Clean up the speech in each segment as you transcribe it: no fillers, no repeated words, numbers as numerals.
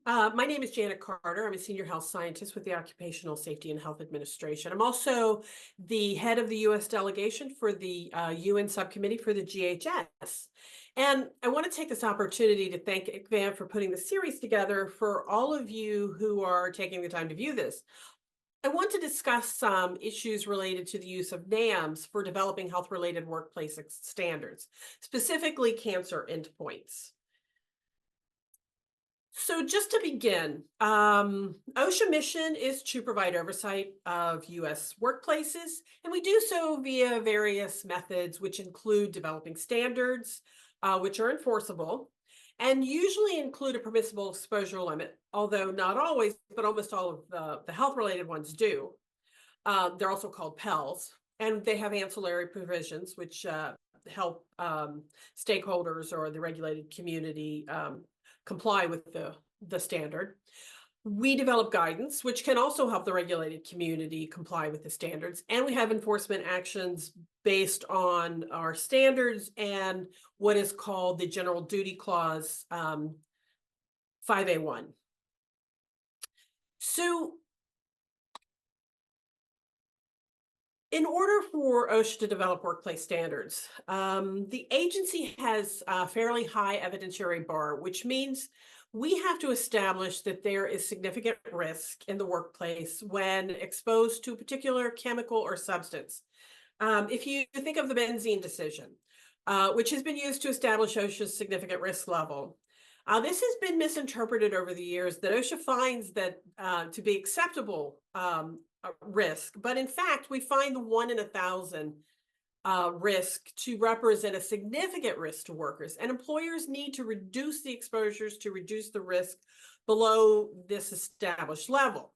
My name is Janet Carter. I'm a senior health scientist with the Occupational Safety and Health Administration. I'm also the head of the U.S. delegation for the UN subcommittee for the GHS. And I want to take this opportunity to thank ICVAM for putting the series together for all of you who are taking the time to view this. I want to discuss some issues related to the use of NAMs for developing health-related workplace standards, specifically cancer endpoints. So just to begin, OSHA mission is to provide oversight of U.S. workplaces, and we do so via various methods, which include developing standards, which are enforceable, and usually include a permissible exposure limit, although not always, but almost all of the health-related ones do. They're also called PELs, and they have ancillary provisions, which help stakeholders or the regulated community comply with the standard. We develop guidance, which can also help the regulated community comply with the standards. And we have enforcement actions based on our standards and what is called the General Duty Clause 5A1. So in order for OSHA to develop workplace standards, the agency has a fairly high evidentiary bar, which means we have to establish that there is significant risk in the workplace when exposed to a particular chemical or substance. If you think of the benzene decision, which has been used to establish OSHA's significant risk level, this has been misinterpreted over the years that OSHA finds that to be acceptable risk, but in fact, we find the 1 in 1,000 risk to represent a significant risk to workers, and employers need to reduce the exposures to reduce the risk below this established level.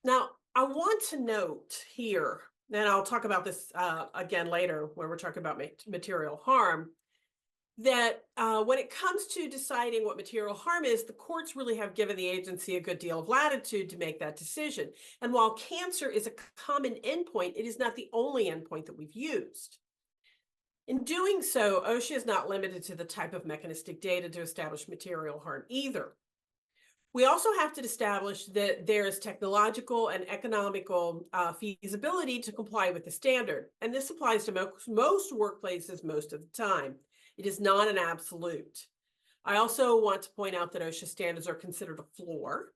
Now, I want to note here, and I'll talk about this again later when we're talking about material harm, that when it comes to deciding what material harm is, the courts really have given the agency a good deal of latitude to make that decision. And while cancer is a common endpoint, it is not the only endpoint that we've used. In doing so, OSHA is not limited to the type of mechanistic data to establish material harm either. We also have to establish that there is technological and economical feasibility to comply with the standard. And this applies to most workplaces most of the time. It is not an absolute. I also want to point out that OSHA standards are considered a floor.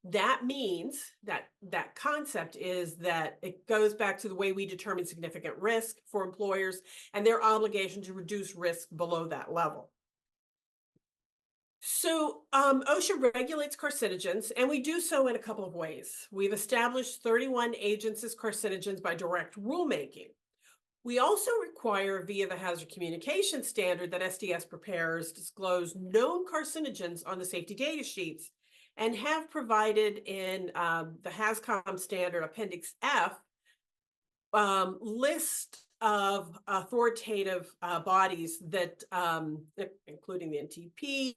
That means that concept is that it goes back to the way we determine significant risk for employers and their obligation to reduce risk below that level. So OSHA regulates carcinogens, and we do so in a couple of ways. We've established 31 agents as carcinogens by direct rulemaking. We also require, via the hazard communication standard that SDS prepares, disclose known carcinogens on the safety data sheets, and have provided in the HAZCOM standard Appendix F list of authoritative bodies that, including the NTP,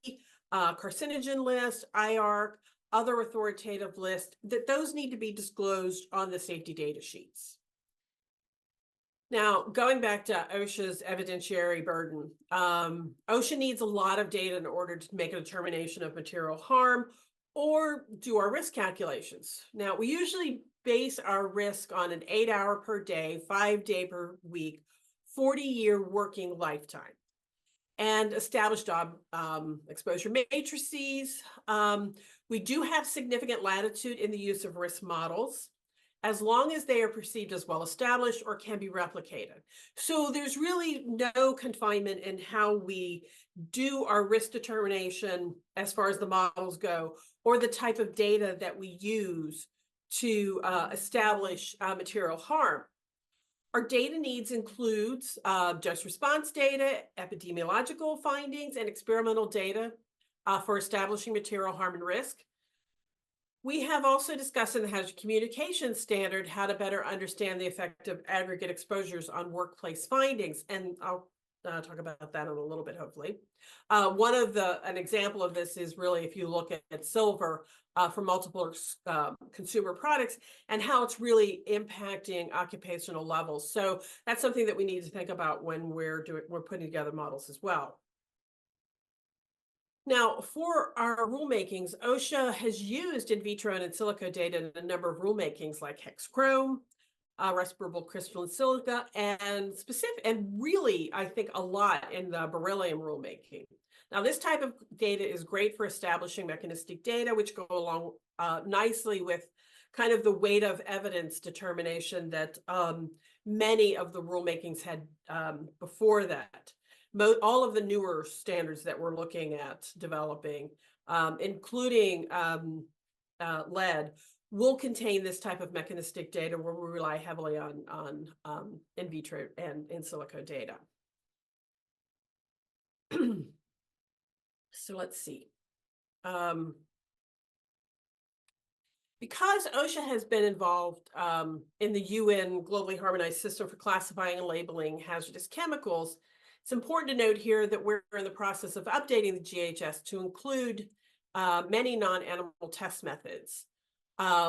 carcinogen list, IARC, other authoritative lists, that those need to be disclosed on the safety data sheets. Now, going back to OSHA's evidentiary burden, OSHA needs a lot of data in order to make a determination of material harm or do our risk calculations. Now, we usually base our risk on an 8-hour per day, 5-day per week, 40-year working lifetime, and established job exposure matrices. We do have significant latitude in the use of risk models, as long as they are perceived as well established or can be replicated. So there's really no confinement in how we do our risk determination as far as the models go, or the type of data that we use to establish material harm. Our data needs includes dose response data, epidemiological findings, and experimental data for establishing material harm and risk. We have also discussed in the hazard communication standard how to better understand the effect of aggregate exposures on workplace findings, and I'll talk about that in a little bit, hopefully. An example of this is really if you look at silver for multiple consumer products and how it's really impacting occupational levels. So that's something that we need to think about when we're putting together models as well. Now, for our rulemakings, OSHA has used in vitro and in silico data in a number of rulemakings like hexchrome, respirable crystalline silica, and really, I think, a lot in the beryllium rulemaking. Now, this type of data is great for establishing mechanistic data, which go along nicely with kind of the weight of evidence determination that many of the rulemakings had before that. All of the newer standards that we're looking at developing, including lead, will contain this type of mechanistic data where we rely heavily on in vitro and in silico data. So let's see. Because OSHA has been involved in the UN Globally Harmonized System for Classifying and Labeling Hazardous Chemicals, it's important to note here that we're in the process of updating the GHS to include many non-animal test methods,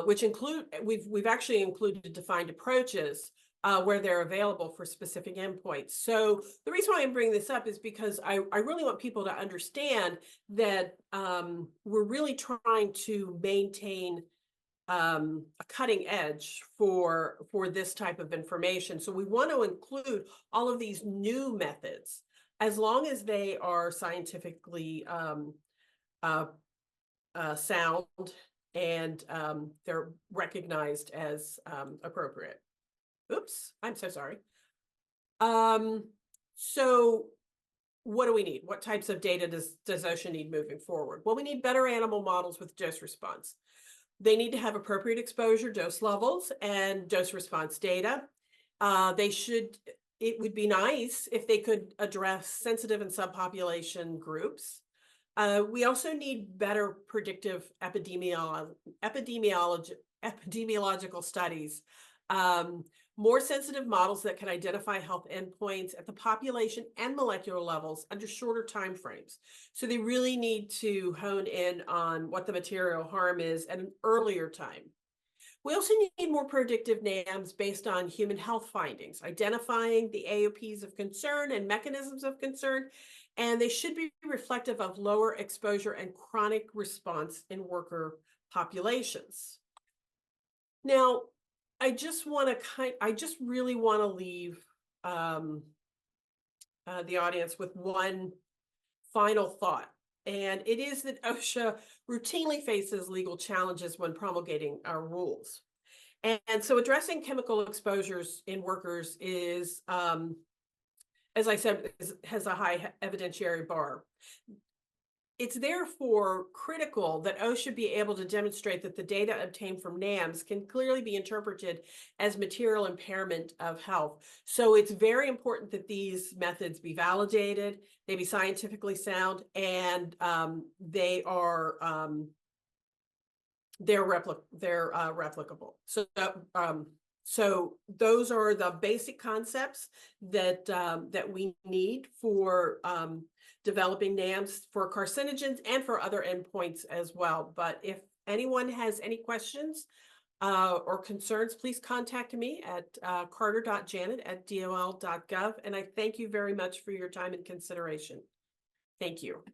which include, we've actually included defined approaches where they're available for specific endpoints. So the reason why I'm bringing this up is because I really want people to understand that we're really trying to maintain a cutting edge for this type of information. So we want to include all of these new methods as long as they are scientifically sound and they're recognized as appropriate. Oops, I'm so sorry. So what do we need? What types of data does OSHA need moving forward? Well, we need better animal models with dose response. They need to have appropriate exposure, dose levels, and dose response data. It would be nice if they could address sensitive and subpopulation groups. We also need better predictive epidemiological studies, more sensitive models that can identify health endpoints at the population and molecular levels under shorter time frames. So they really need to hone in on what the material harm is at an earlier time. We also need more predictive NAMs based on human health findings, identifying the AOPs of concern and mechanisms of concern, and they should be reflective of lower exposure and chronic response in worker populations. Now, I just really want to leave the audience with one final thought, and it is that OSHA routinely faces legal challenges when promulgating our rules. And so addressing chemical exposures in workers is, as I said, has a high evidentiary bar. It's therefore critical that OSHA be able to demonstrate that the data obtained from NAMs can clearly be interpreted as material impairment of health. So it's very important that these methods be validated, they be scientifically sound, and they're replicable. So those are the basic concepts that we need for developing NAMs for carcinogens and for other endpoints as well. But if anyone has any questions or concerns, please contact me at carter.janet@dol.gov. And I thank you very much for your time and consideration. Thank you.